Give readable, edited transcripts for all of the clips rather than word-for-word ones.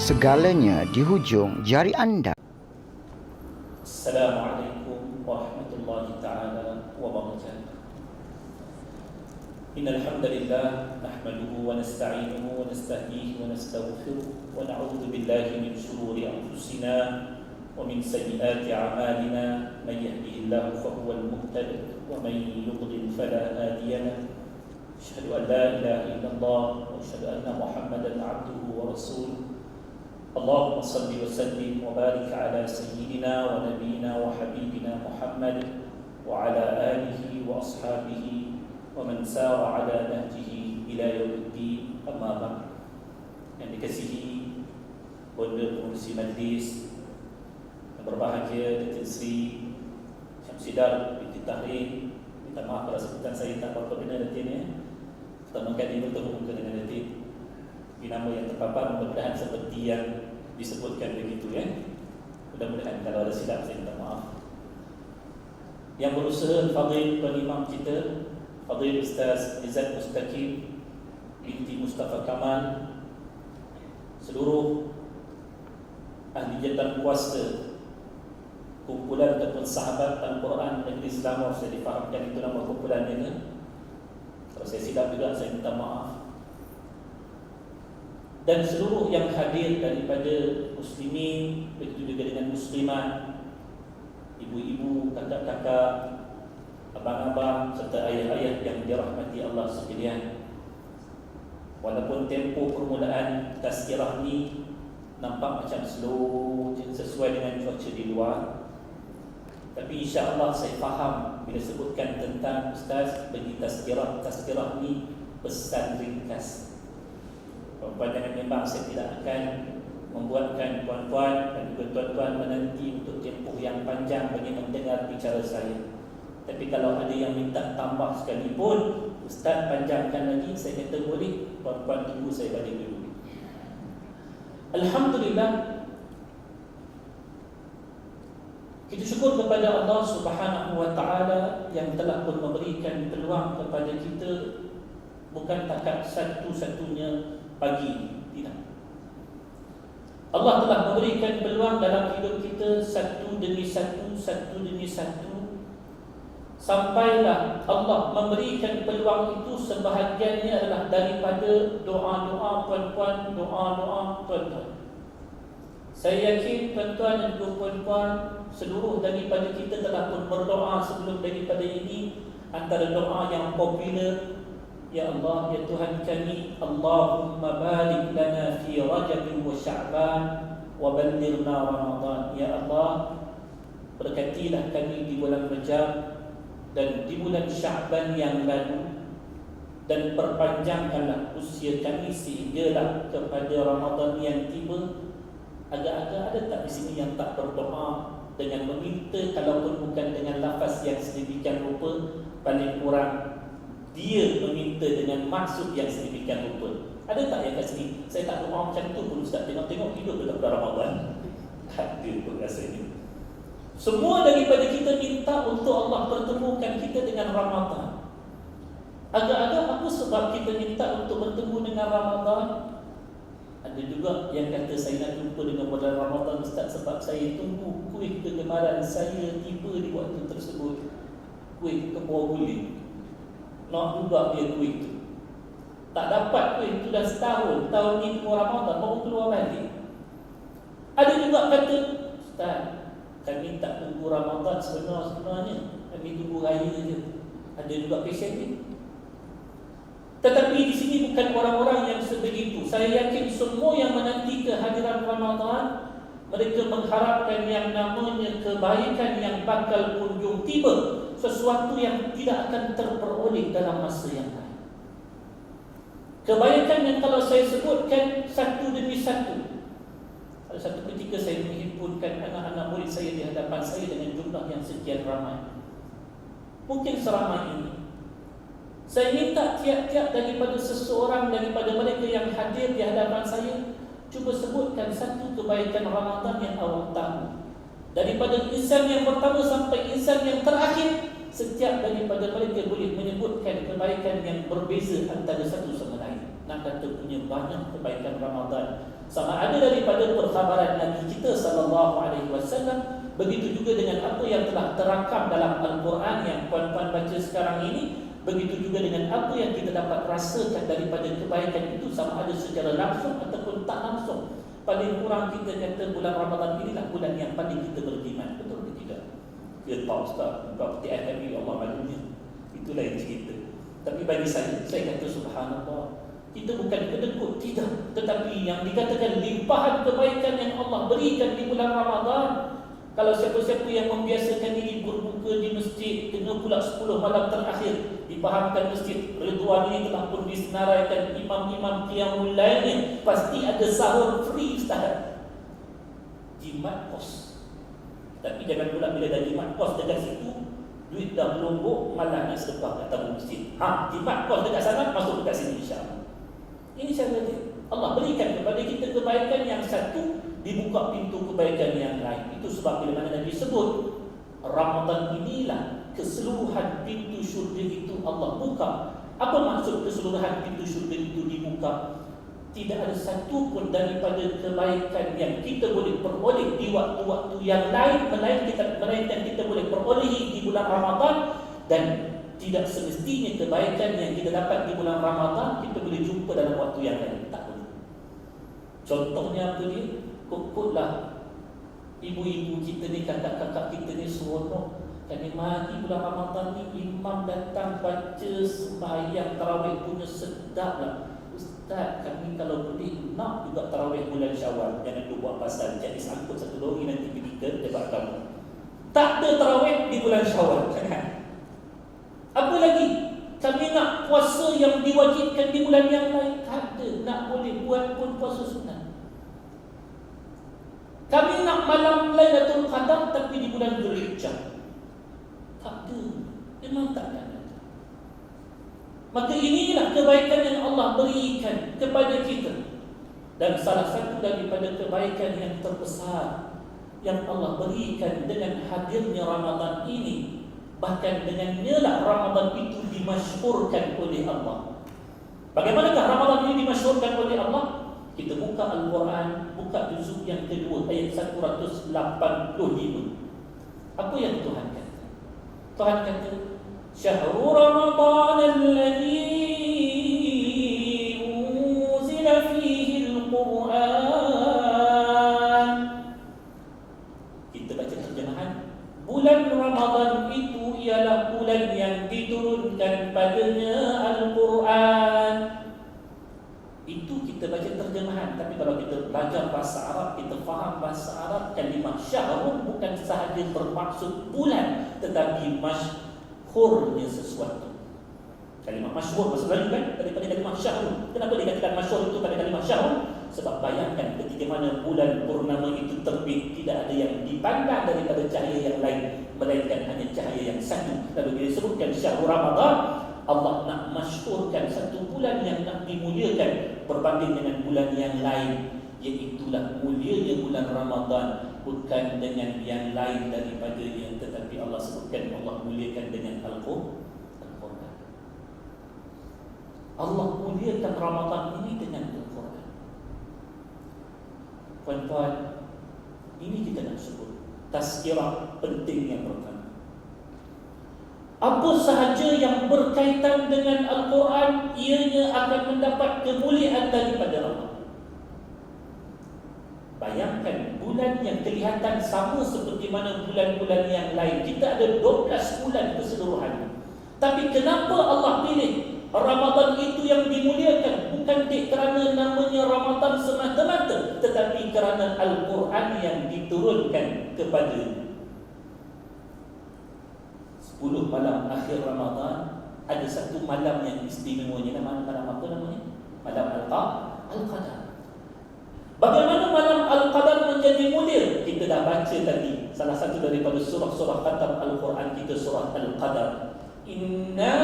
Segalanya di hujung jari anda. Assalamualaikum warahmatullahi ta'ala wabarakatuh. Innal hamdalillah nahmaduhu wa nasta'inuhu wa nastahdihi wa nastaghfiruh wa na'udzu billahi min shururi anfusina wa min sayyiati a'malina may yahdihillahu fahuwal muhtadi wa may yudlil fala hadiya lahu. Asyhadu an la ilaha illallah wa asyhadu anna Muhammadan 'abduhu wa rasuluh. Allahumma salli wa sallim wa barik ala sayyidina wa nabiyyina wa habibina Muhammad wa ala alihi wa ashabihi wa man sara ala nahjihi ila yaumiddin. Amma ba'd. Yang dikasihi Bonda Pengurusi Majlis yang berbahagia Datuk Seri Syamsiddar binti Tahrir, minta maaf kalau sebutan saya tak berapa benar Datin ya. Pertama kali bertemu muka dengan Datin di nama yang terpapar, mudah-mudahan seperti yang disebutkan begitu ya. Mudah-mudahan kalau ada silap saya minta maaf. Yang berusaha Fadil Tuan Imam kita Fadil Ustaz Izzat Mustaqim binti Mustafa Kamal, seluruh ahli jabatan kuasa kumpulan ataupun sahabat Al-Quran Negeri Selangor, saya difahamkan itu nama kumpulannya kan? Kalau saya silap juga saya minta maaf. Dan seluruh yang hadir daripada muslimin, begitu juga dengan muslimat, ibu-ibu, kakak-kakak, abang-abang serta ayah-ayah yang dirahmati Allah sekalian. Walaupun tempoh permulaan tazkirah ni nampak macam slow sesuai dengan cuaca di luar, tapi insya-Allah saya faham bila sebutkan tentang Ustaz bagi tazkirah ni pesan ringkas. Puan-puan jangan bimbang, saya tidak akan membuatkan puan-puan dan juga tuan-tuan menanti untuk tempoh yang panjang bagi mendengar bicara saya. Tapi kalau ada yang minta tambah sekalipun, Ustaz panjangkan lagi, saya kata boleh, puan-puan tunggu saya balik dulu. Alhamdulillah, kita syukur kepada Allah Subhanahu wa taala yang telah pun memberikan peluang kepada kita, bukan takat satu-satunya pagi, tidak. Allah telah memberikan peluang dalam hidup kita satu demi satu, sampailah Allah memberikan peluang itu sebahagiannya adalah daripada doa-doa puan-puan, doa-doa tuan-tuan. Saya yakin tuan-tuan dan juga puan-puan, seluruh daripada kita telah pun berdoa sebelum daripada ini. Antara doa yang popular, ya Allah, ya Tuhan kami, Allahumma barik lana fi Rajab wa Sya'ban wa ballighna Ramadan. Ya Allah, berkatilah kami di bulan Rajab dan di bulan Sya'ban yang lalu, dan perpanjangkanlah usia kami sehinggalah kepada Ramadan yang tiba. Agak-agak ada tak di sini yang tak berdoa dengan meminta, kalaupun bukan dengan lafaz yang sedemikian rupa, paling kurang dia meminta dengan maksud yang sedemikian rupa? Ada tak yang kat sini? Saya tak doa macam tu pun Ustaz, tengok-tengok hidup dalam bulan Ramadan. Ada pun rasanya. Semua daripada kita minta untuk Allah pertemukan kita dengan Ramadan. Agak-agak apa sebab kita minta untuk bertemu dengan Ramadan? Ada juga yang kata saya nak jumpa dengan bulan Ramadan Ustaz sebab saya tunggu kuih kegemaran saya tiba di waktu tersebut. Kuih kepua guling. Nak juga dia kuih tu. Tak dapat kuih tu dah setahun. Tahun ni tunggu Ramadan baru keluar balik. Ada juga kata, Ustaz, kami tak tunggu Ramadan sebenarnya. Kami tunggu raya je. Ada juga pasien ni. Tetapi di sini bukan orang-orang yang sebegitu. Saya yakin semua yang menanti kehadiran Ramadan, mereka mengharapkan yang namanya kebaikan yang bakal kunjung tiba, sesuatu yang tidak akan terperoleh dalam masa yang lain. Kebaikan yang kalau saya sebutkan satu demi satu. Ada satu ketika saya menghimpunkan anak-anak murid saya di hadapan saya dengan jumlah yang sekian ramai. Mungkin seramai ini. Saya minta tiap-tiap daripada seseorang daripada mereka yang hadir di hadapan saya, cuba sebutkan satu kebaikan Ramadan yang awak tahu. Daripada insan yang pertama sampai insan yang terakhir, setiap daripada mereka boleh menyebutkan kebaikan yang berbeza antara satu sama lain. Nak kata punya banyak kebaikan Ramadan. sama ada daripada perkhabaran Nabi kita sallallahu alaihi wasallam, begitu juga dengan apa yang telah terakam dalam Al-Quran yang puan-puan baca sekarang ini, begitu juga dengan apa yang kita dapat rasakan daripada kebaikan itu, sama ada secara langsung ataupun tak langsung. Paling kurang kita kata bulan Ramadan inilah bulan yang paling kita beriman. Betul ke tidak? Ya tak Ustaz, berapa TFM Allah malunya. Itulah yang cerita. Tapi bagi saya kata subhanallah, kita bukan kedekut, tidak. Tetapi yang dikatakan limpahan kebaikan yang Allah berikan di bulan Ramadan. Kalau siapa-siapa yang membiasakan diri berbuka di masjid, tengah pula 10 malam terakhir, dipahamkan masjid Ridwan ini telah pun disenaraikan imam-imam qiyamul lailnya, pasti ada sahur free Ustaz. Jimat kos. Tapi jangan pula bila dah jimat kos dekat situ, duit dah melombok, malah nak sedekah kat tamu masjid. Jimat kos dekat sana, masuk dekat sini insya-Allah. Ini cara dia. Allah berikan kepada kita kebaikan yang satu, dibuka pintu kebaikan yang lain. Itu sebab bila mana Nabi sebut Ramadan inilah keseluruhan pintu syurga itu Allah buka. Apa maksud keseluruhan pintu syurga itu dibuka? Tidak ada satu pun daripada kebaikan yang kita boleh peroleh di waktu-waktu yang lain melainkan kita boleh perolehi di bulan Ramadan. Dan tidak semestinya kebaikan yang kita dapat di bulan Ramadan kita boleh jumpa dalam waktu yang lain. Tak boleh. Contohnya apa dia? Kukutlah ibu-ibu kita ni, kakak-kakak kita ni seronok. Kami mati bulan Ramadan ni, imam datang baca sembahyang tarawih punya sedap lah. Ustaz, kami kalau boleh nak juga tarawih bulan Syawal. Jangan tu buat pasal jadi sangkut satu lori nanti pergi ke debat kamu. Tak ada tarawih di bulan Syawal. Apa lagi? Kami nak puasa yang diwajibkan di bulan yang lain. Tak ada. Nak boleh buat pun puasa sunat. Kami nak malam Lailatul Qadar tapi di bulan Dzulhijjah. Tak ada. Memang tak ada. Maka inilah kebaikan yang Allah berikan kepada kita. Dan salah satu daripada kebaikan yang terbesar yang Allah berikan dengan hadirnya Ramadan ini, bahkan dengannya lah Ramadan itu dimasyhurkan oleh Allah. Bagaimanakah Ramadan ini dimasyhurkan oleh Allah? Kita buka Al-Quran, buka juzuk yang kedua ayat 185. Apa yang Tuhan kata? Tuhan kata, Syahrul Ramadan alladhi unzila fihi Al-Quran. Kita baca terjemahan. Bulan Ramadan itu ialah bulan yang diturunkan padanya Al-Quran. Itu kita baca terjemahan. Tapi kalau kita belajar bahasa Arab, kita faham bahasa Arab, kalimah syahrul bukan sahaja bermaksud bulan, tetapi masyhurnya sesuatu. Kalimah masyhur bahasa Melayu kan daripada kalimah syahrul. Kenapa dikatakan masyhur itu pada kalimah syahrul? Sebab bayangkan ketika mana bulan purnama itu terbit, tidak ada yang dipandang daripada cahaya yang lain, melainkan hanya cahaya yang satu. Lalu dia sebutkan syahrul Ramadan, Allah nak masyhurkan satu bulan yang nak dimuliakan berbanding dengan bulan yang lain, iaitulah mulianya bulan Ramadan, bukan dengan yang lain daripadanya, tetapi Allah sebutkan Allah muliakan dengan Al-Quran. Allah muliakan Ramadan ini dengan Al-Quran. Puan-puan, ini kita nak sebut tazkirah penting yang pertama. Apa sahaja yang berkaitan dengan Al-Quran, ianya akan mendapat kemuliaan daripada Allah. Bayangkan bulan yang kelihatan sama seperti mana bulan-bulan yang lain. Kita ada 12 bulan keseluruhan. Tapi kenapa Allah pilih Ramadan itu yang dimuliakan? Bukan kerana namanya Ramadan semata-mata, tetapi kerana Al-Quran yang diturunkan kepadanya. 10 malam akhir Ramadan, ada satu malam yang istimewanya. Malam apa namanya? Malam Al-Qadar. Bagaimana malam Al-Qadar menjadi mulia? Kita dah baca tadi salah satu daripada surah-surah khatam Al-Quran kita, surah Al-Qadar. Inna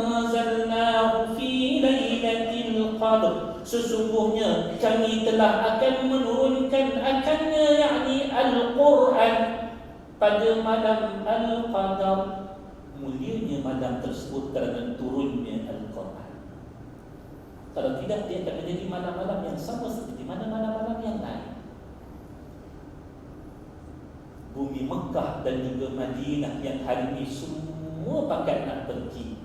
anzalnahu fi lailatul qadr. Sesungguhnya kami telah akan menurunkan akannya, yakni Al-Quran, pada malam Al-Qadar. Mulianya malam tersebut kerana turunnya Al-Quran. Kalau tidak, dia akan menjadi malam-malam yang sama seperti mana malam-malam yang lain. Bumi Mekah dan juga Madinah yang hari ini semua pakat nak pergi.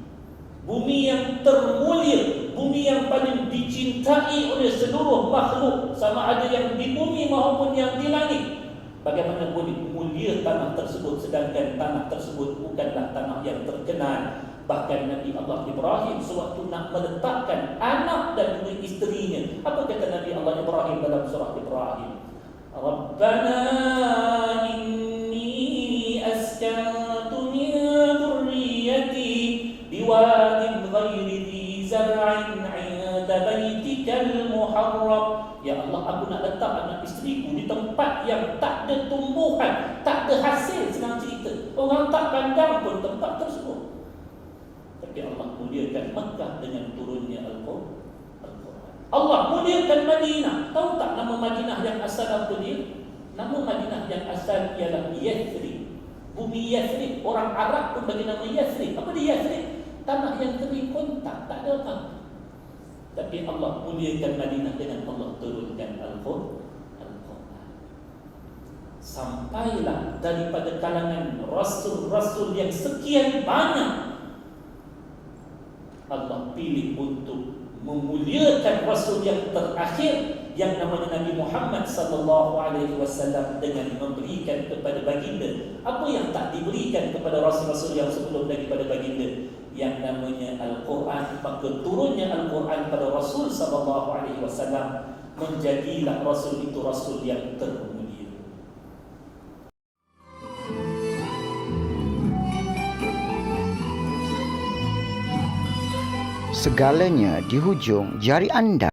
Bumi yang termulia, bumi yang paling dicintai oleh seluruh makhluk, sama ada yang di bumi maupun yang di langit. Bagaimana boleh mulia tanah tersebut sedangkan tanah tersebut bukanlah tanah yang terkenal. Bahkan Nabi Allah Ibrahim sewaktu nak meletakkan anak dan juga isterinya, apa kata Nabi Allah Ibrahim dalam surah Ibrahim? Rabbana inni askantu min dhurriyyati biwadin ghairi dhi zar'in 'inda baitikal muharram. Ya Allah, aku nak letak anak isteriku di tempat yang tak ada tumbuhan, tak ada hasil, senang cerita. Orang tak pandang pun tempat tersebut. Tapi Allah muliakan Mekah dengan turunnya Al-Quran. Allah muliakan Madinah. Tahu tak nama Madinah yang asal apa dia? Nama Madinah yang asal ialah Yathrib. Bumi Yathrib. Orang Arab pun bagi nama Yathrib. Apa dia Yathrib? Tanah yang kering kontak, tak ada apa. Tapi Allah muliakan Madinah dengan Allah turunkan Al-Quran. Sampailah daripada kalangan rasul-rasul yang sekian banyak, Allah pilih untuk memuliakan rasul yang terakhir yang namanya Nabi Muhammad sallallahu alaihi wasallam dengan memberikan kepada baginda apa yang tak diberikan kepada rasul-rasul yang sebelum daripada baginda, yang namanya Al-Quran. Maka turunnya Al-Quran pada Rasul sallallahu alaihi wasallam, menjadilah rasul itu rasul yang termulia. Segalanya di hujung jari anda.